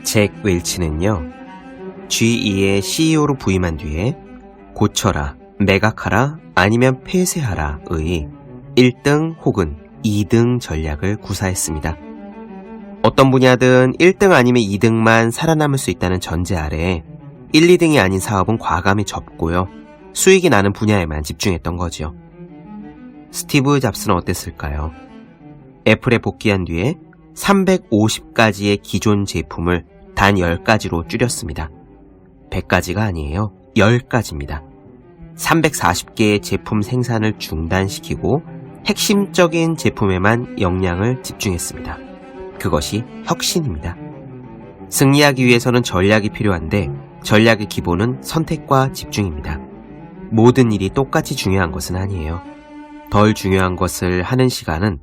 잭 웰치는요, GE의 CEO로 부임한 뒤에 고쳐라, 매각하라, 아니면 폐쇄하라의 1등 혹은 2등 전략을 구사했습니다. 어떤 분야든 1등 아니면 2등만 살아남을 수 있다는 전제 아래 1, 2등이 아닌 사업은 과감히 접고요, 수익이 나는 분야에만 집중했던 거죠. 스티브 잡스는 어땠을까요? 애플에 복귀한 뒤에 350가지의 기존 제품을 단 10가지로 줄였습니다. 100가지가 아니에요. 10가지입니다. 340개의 제품 생산을 중단시키고 핵심적인 제품에만 역량을 집중했습니다. 그것이 혁신입니다. 승리하기 위해서는 전략이 필요한데 전략의 기본은 선택과 집중입니다. 모든 일이 똑같이 중요한 것은 아니에요. 덜 중요한 것을 하는 시간은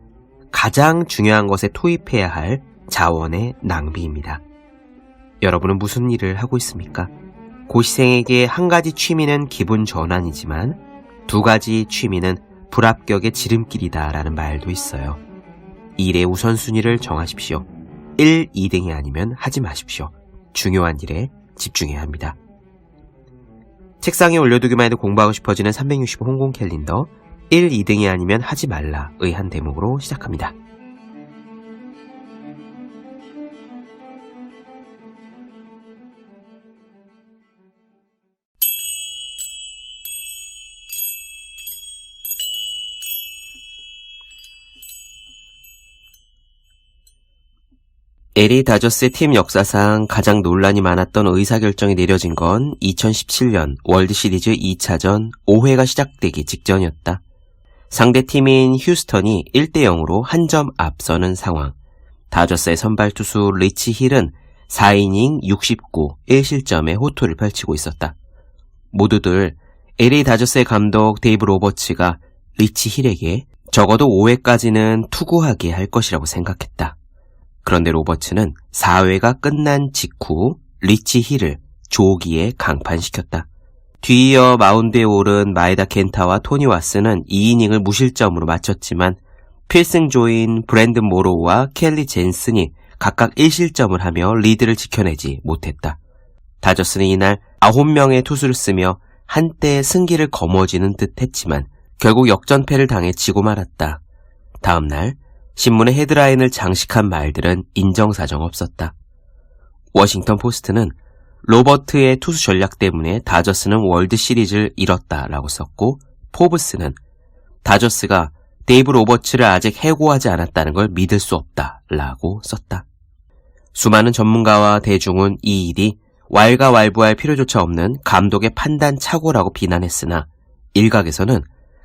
가장 중요한 것에 투입해야 할 자원의 낭비입니다. 여러분은 무슨 일을 하고 있습니까? 고시생에게 한 가지 취미는 기분 전환이지만 2가지 취미는 불합격의 지름길이다 라는 말도 있어요. 일의 우선순위를 정하십시오. 1, 2등이 아니면 하지 마십시오. 중요한 일에 집중해야 합니다. 책상에 올려두기만 해도 공부하고 싶어지는 365 홍콩 캘린더, 1, 2등이 아니면 하지 말라의 한 대목으로 시작합니다. LA 다저스의 팀 역사상 가장 논란이 많았던 의사결정이 내려진 건 2017년 월드시리즈 2차전 5회가 시작되기 직전이었다. 상대팀인 휴스턴이 1대0으로 한 점 앞서는 상황. 다저스의 선발 투수 리치 힐은 4이닝 69, 1실점의 호투를 펼치고 있었다. 모두들 LA 다저스의 감독 데이브 로버츠가 리치 힐에게 적어도 5회까지는 투구하게 할 것이라고 생각했다. 그런데 로버츠는 4회가 끝난 직후 리치 힐을 조기에 강판시켰다. 뒤이어 마운드에 오른 마에다 켄타와 토니 와스는 2이닝을 무실점으로 마쳤지만 필승조인 브랜든 모로우와 켈리 젠슨이 각각 1실점을 하며 리드를 지켜내지 못했다. 다저스는 이날 9명의 투수를 쓰며 한때 승기를 거머쥐는 듯 했지만 결국 역전패를 당해 지고 말았다. 다음날 신문의 헤드라인을 장식한 말들은 인정사정 없었다. 워싱턴 포스트는 로버트의 투수 전략 때문에 다저스는 월드시리즈를 잃었다라고 썼고, 포브스는 다저스가 데이브 로버츠를 아직 해고하지 않았다는 걸 믿을 수 없다라고 썼다. 수많은 전문가와 대중은 이 일이 왈가왈부할 필요조차 없는 감독의 판단 착오라고 비난했으나 일각에서는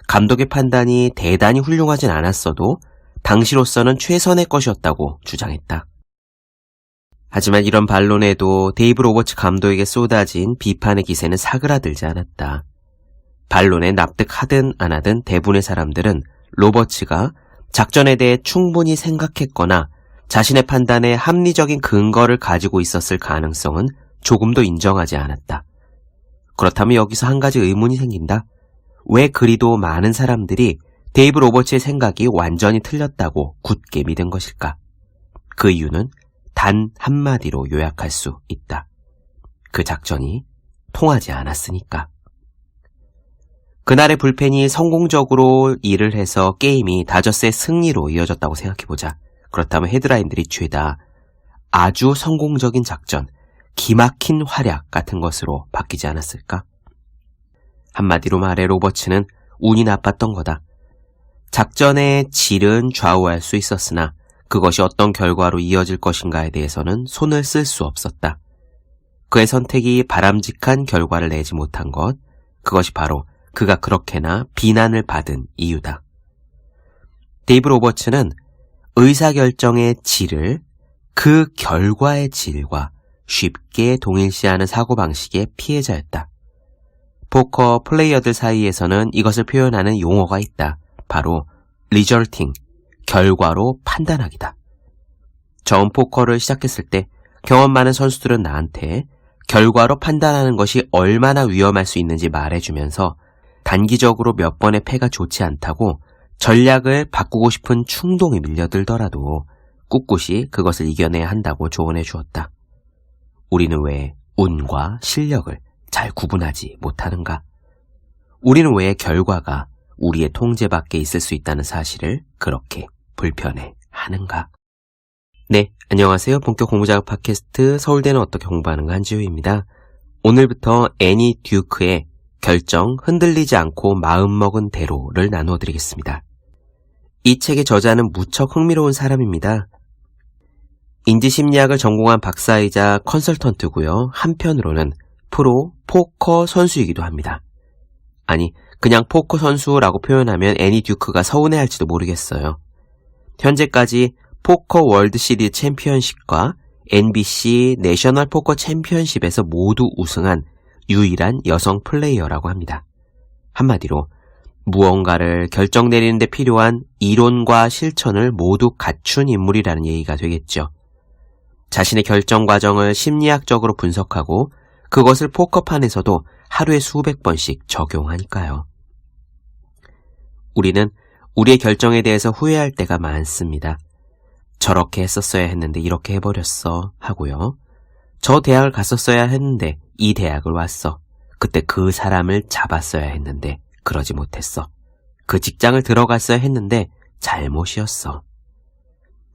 감독의 판단이 대단히 훌륭하진 않았어도 당시로서는 최선의 것이었다고 주장했다. 하지만 이런 반론에도 데이브 로버츠 감독에게 쏟아진 비판의 기세는 사그라들지 않았다. 반론에 납득하든 안 하든 대부분의 사람들은 로버츠가 작전에 대해 충분히 생각했거나 자신의 판단에 합리적인 근거를 가지고 있었을 가능성은 조금도 인정하지 않았다. 그렇다면 여기서 한 가지 의문이 생긴다. 왜 그리도 많은 사람들이 데이브 로버츠의 생각이 완전히 틀렸다고 굳게 믿은 것일까? 그 이유는 단 한마디로 요약할 수 있다. 그 작전이 통하지 않았으니까. 그날의 불펜이 성공적으로 일을 해서 게임이 다저스의 승리로 이어졌다고 생각해보자. 그렇다면 헤드라인들이 죄다 아주 성공적인 작전, 기막힌 활약 같은 것으로 바뀌지 않았을까? 한마디로 말해 로버츠는 운이 나빴던 거다. 작전의 질은 좌우할 수 있었으나 그것이 어떤 결과로 이어질 것인가에 대해서는 손을 쓸 수 없었다. 그의 선택이 바람직한 결과를 내지 못한 것, 그것이 바로 그가 그렇게나 비난을 받은 이유다. 데이브 로버츠는 의사결정의 질을 그 결과의 질과 쉽게 동일시하는 사고방식의 피해자였다. 포커 플레이어들 사이에서는 이것을 표현하는 용어가 있다. 바로 리저팅, 결과로 판단하기다. 처음 포커를 시작했을 때 경험 많은 선수들은 나한테 결과로 판단하는 것이 얼마나 위험할 수 있는지 말해주면서 단기적으로 몇 번의 패가 좋지 않다고 전략을 바꾸고 싶은 충동이 밀려들더라도 꿋꿋이 그것을 이겨내야 한다고 조언해 주었다. 우리는 왜 운과 실력을 잘 구분하지 못하는가? 우리는 왜 결과가 우리의 통제 밖에 있을 수 있다는 사실을 그렇게 불편해 하는가? 네, 안녕하세요. 본격 공부작업 팟캐스트 서울대는 어떻게 공부하는가 한지우입니다. 오늘부터 애니 듀크의 결정 흔들리지 않고 마음먹은 대로를 나누어 드리겠습니다. 이 책의 저자는 무척 흥미로운 사람입니다. 인지심리학을 전공한 박사이자 컨설턴트고요. 한편으로는 프로 포커 선수이기도 합니다. 아니, 그냥 포커 선수라고 표현하면 애니 듀크가 서운해할지도 모르겠어요. 현재까지 포커 월드 시리즈 챔피언십과 NBC 내셔널 포커 챔피언십에서 모두 우승한 유일한 여성 플레이어라고 합니다. 한마디로 무언가를 결정 내리는 데 필요한 이론과 실천을 모두 갖춘 인물이라는 얘기가 되겠죠. 자신의 결정 과정을 심리학적으로 분석하고 그것을 포커판에서도 하루에 수백 번씩 적용하니까요. 우리는 우리의 결정에 대해서 후회할 때가 많습니다. 저렇게 했었어야 했는데 이렇게 해버렸어 하고요. 저 대학을 갔었어야 했는데 이 대학을 왔어. 그때 그 사람을 잡았어야 했는데 그러지 못했어. 그 직장을 들어갔어야 했는데 잘못이었어.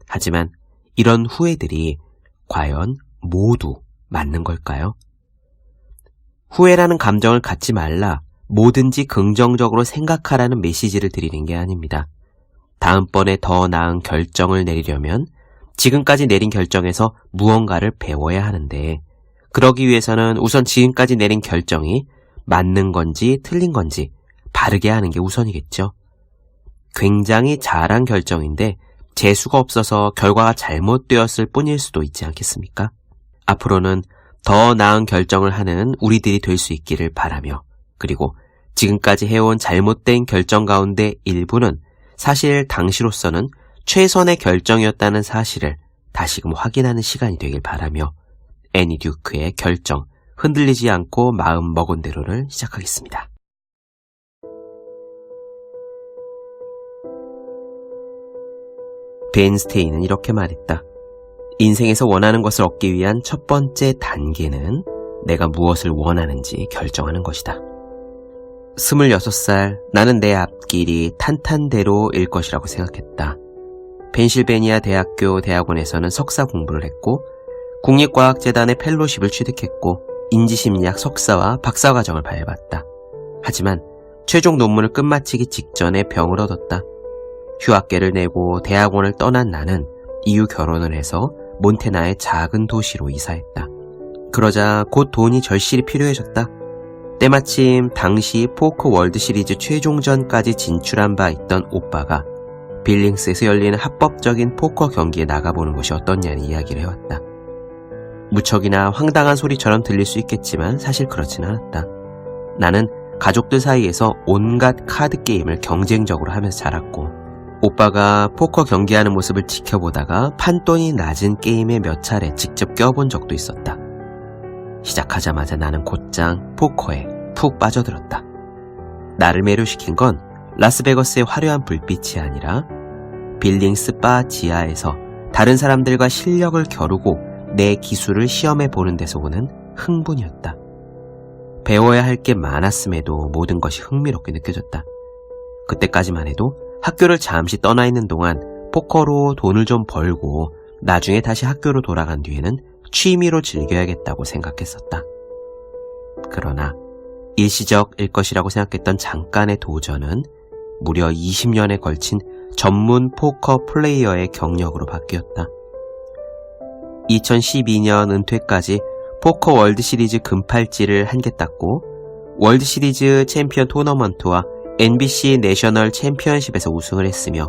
하지만 이런 후회들이 과연 모두 맞는 걸까요? 후회라는 감정을 갖지 말라, 뭐든지 긍정적으로 생각하라는 메시지를 드리는 게 아닙니다. 다음번에 더 나은 결정을 내리려면 지금까지 내린 결정에서 무언가를 배워야 하는데, 그러기 위해서는 우선 지금까지 내린 결정이 맞는 건지 틀린 건지 바르게 하는 게 우선이겠죠. 굉장히 잘한 결정인데 재수가 없어서 결과가 잘못되었을 뿐일 수도 있지 않겠습니까? 앞으로는 더 나은 결정을 하는 우리들이 될 수 있기를 바라며, 그리고 지금까지 해온 잘못된 결정 가운데 일부는 사실 당시로서는 최선의 결정이었다는 사실을 다시금 확인하는 시간이 되길 바라며 애니 듀크의 결정, 흔들리지 않고 마음 먹은 대로를 시작하겠습니다. 벤 스테인은 이렇게 말했다. 인생에서 원하는 것을 얻기 위한 첫 번째 단계는 내가 무엇을 원하는지 결정하는 것이다. 26살, 나는 내 앞길이 탄탄대로일 것이라고 생각했다. 펜실베니아 대학교 대학원에서는 석사 공부를 했고, 국립과학재단의 펠로십을 취득했고, 인지심리학 석사와 박사과정을 밟았다. 하지만 최종 논문을 끝마치기 직전에 병을 얻었다. 휴학계를 내고 대학원을 떠난 나는 이후 결혼을 해서 몬테나의 작은 도시로 이사했다. 그러자 곧 돈이 절실히 필요해졌다. 때마침 당시 포커 월드 시리즈 최종전까지 진출한 바 있던 오빠가 빌링스에서 열리는 합법적인 포커 경기에 나가보는 것이 어떻냐는 이야기를 해왔다. 무척이나 황당한 소리처럼 들릴 수 있겠지만 사실 그렇지는 않았다. 나는 가족들 사이에서 온갖 카드 게임을 경쟁적으로 하면서 자랐고, 오빠가 포커 경기하는 모습을 지켜보다가 판돈이 낮은 게임에 몇 차례 직접 껴본 적도 있었다. 시작하자마자 나는 곧장 포커에 푹 빠져들었다. 나를 매료시킨 건 라스베거스의 화려한 불빛이 아니라 빌링스 바 지하에서 다른 사람들과 실력을 겨루고 내 기술을 시험해 보는 데서 오는 흥분이었다. 배워야 할 게 많았음에도 모든 것이 흥미롭게 느껴졌다. 그때까지만 해도 학교를 잠시 떠나 있는 동안 포커로 돈을 좀 벌고 나중에 다시 학교로 돌아간 뒤에는 취미로 즐겨야겠다고 생각했었다. 그러나 일시적일 것이라고 생각했던 잠깐의 도전은 무려 20년에 걸친 전문 포커 플레이어의 경력으로 바뀌었다. 2012년 은퇴까지 포커 월드 시리즈 금팔찌를 한 개 땄고, 월드 시리즈 챔피언 토너먼트와 NBC 내셔널 챔피언십에서 우승을 했으며,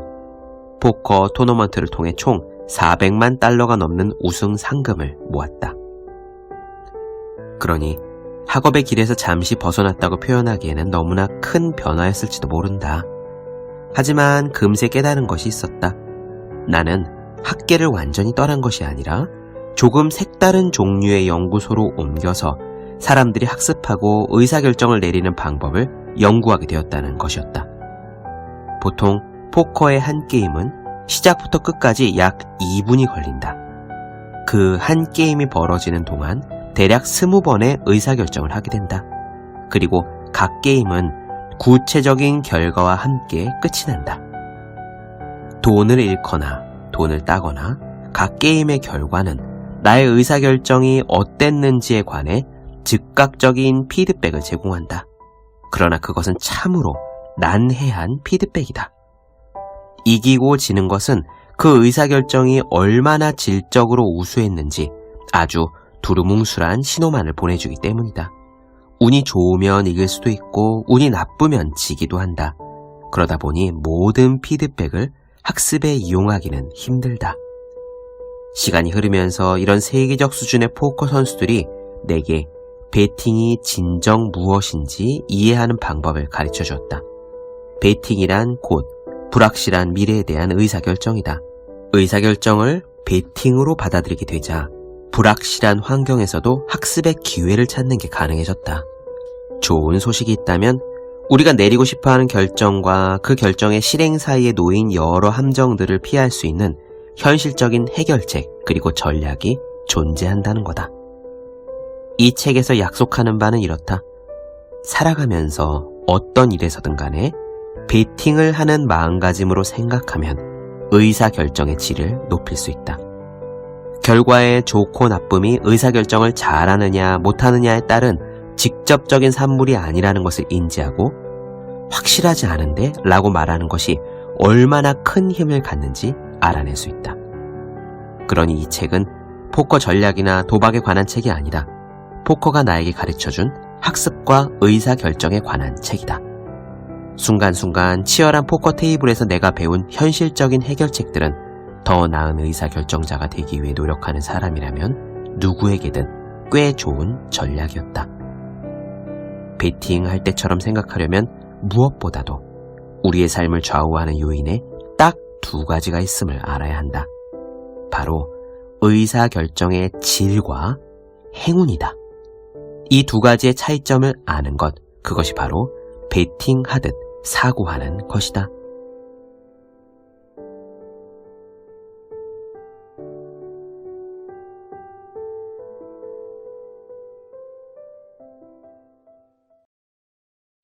포커 토너먼트를 통해 총 400만 달러가 넘는 우승 상금을 모았다. 그러니 학업의 길에서 잠시 벗어났다고 표현하기에는 너무나 큰 변화였을지도 모른다. 하지만 금세 깨달은 것이 있었다. 나는 학계를 완전히 떠난 것이 아니라 조금 색다른 종류의 연구소로 옮겨서 사람들이 학습하고 의사결정을 내리는 방법을 연구하게 되었다는 것이었다. 보통 포커의 한 게임은 시작부터 끝까지 약 2분이 걸린다. 그 한 게임이 벌어지는 동안 대략 20번의 의사결정을 하게 된다. 그리고 각 게임은 구체적인 결과와 함께 끝이 난다. 돈을 잃거나 돈을 따거나 각 게임의 결과는 나의 의사결정이 어땠는지에 관해 즉각적인 피드백을 제공한다. 그러나 그것은 참으로 난해한 피드백이다. 이기고 지는 것은 그 의사결정이 얼마나 질적으로 우수했는지 아주 두루뭉술한 신호만을 보내주기 때문이다. 운이 좋으면 이길 수도 있고 운이 나쁘면 지기도 한다. 그러다 보니 모든 피드백을 학습에 이용하기는 힘들다. 시간이 흐르면서 이런 세계적 수준의 포커 선수들이 내게 베팅이 진정 무엇인지 이해하는 방법을 가르쳐 주었다. 베팅이란 곧 불확실한 미래에 대한 의사결정이다. 의사결정을 베팅으로 받아들이게 되자 불확실한 환경에서도 학습의 기회를 찾는 게 가능해졌다. 좋은 소식이 있다면 우리가 내리고 싶어하는 결정과 그 결정의 실행 사이에 놓인 여러 함정들을 피할 수 있는 현실적인 해결책 그리고 전략이 존재한다는 거다. 이 책에서 약속하는 바는 이렇다. 살아가면서 어떤 일에서든 간에 베팅을 하는 마음가짐으로 생각하면 의사결정의 질을 높일 수 있다. 결과의 좋고 나쁨이 의사결정을 잘하느냐 못하느냐에 따른 직접적인 산물이 아니라는 것을 인지하고 확실하지 않은데 라고 말하는 것이 얼마나 큰 힘을 갖는지 알아낼 수 있다. 그러니 이 책은 포커 전략이나 도박에 관한 책이 아니다. 포커가 나에게 가르쳐준 학습과 의사결정에 관한 책이다. 순간순간 치열한 포커 테이블에서 내가 배운 현실적인 해결책들은 더 나은 의사결정자가 되기 위해 노력하는 사람이라면 누구에게든 꽤 좋은 전략이었다. 베팅할 때처럼 생각하려면 무엇보다도 우리의 삶을 좌우하는 요인에 딱 2가지가 있음을 알아야 한다. 바로 의사결정의 질과 행운이다. 이 2가지의 차이점을 아는 것, 그것이 바로 베팅하듯 사고하는 것이다.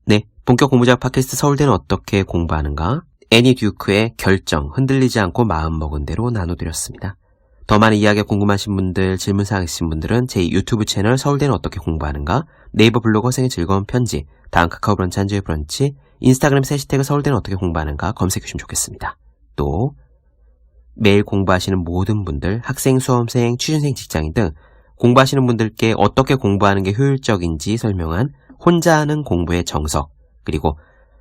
네, 본격 공부자 팟캐스트 서울대는 어떻게 공부하는가? 애니 듀크의 결정, 흔들리지 않고 마음먹은 대로 나눠드렸습니다. 더 많은 이야기가 궁금하신 분들, 질문사항 있으신 분들은 제 유튜브 채널 서울대는 어떻게 공부하는가, 네이버 블로그 허생의 즐거운 편지, 다음 카카오 브런치 한주의 브런치, 인스타그램 해시태그 서울대는 어떻게 공부하는가 검색해 주시면 좋겠습니다. 또 매일 공부하시는 모든 분들, 학생, 수험생, 취준생, 직장인 등 공부하시는 분들께 어떻게 공부하는 게 효율적인지 설명한 혼자 하는 공부의 정석, 그리고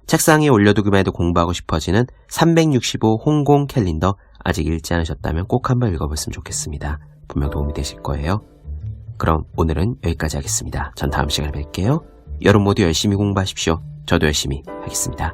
책상에 올려두기만 해도 공부하고 싶어지는 365 홍콩 캘린더 아직 읽지 않으셨다면 꼭 한번 읽어보셨으면 좋겠습니다. 분명 도움이 되실 거예요. 그럼 오늘은 여기까지 하겠습니다. 전 다음 시간에 뵐게요. 여러분 모두 열심히 공부하십시오. 저도 열심히 하겠습니다.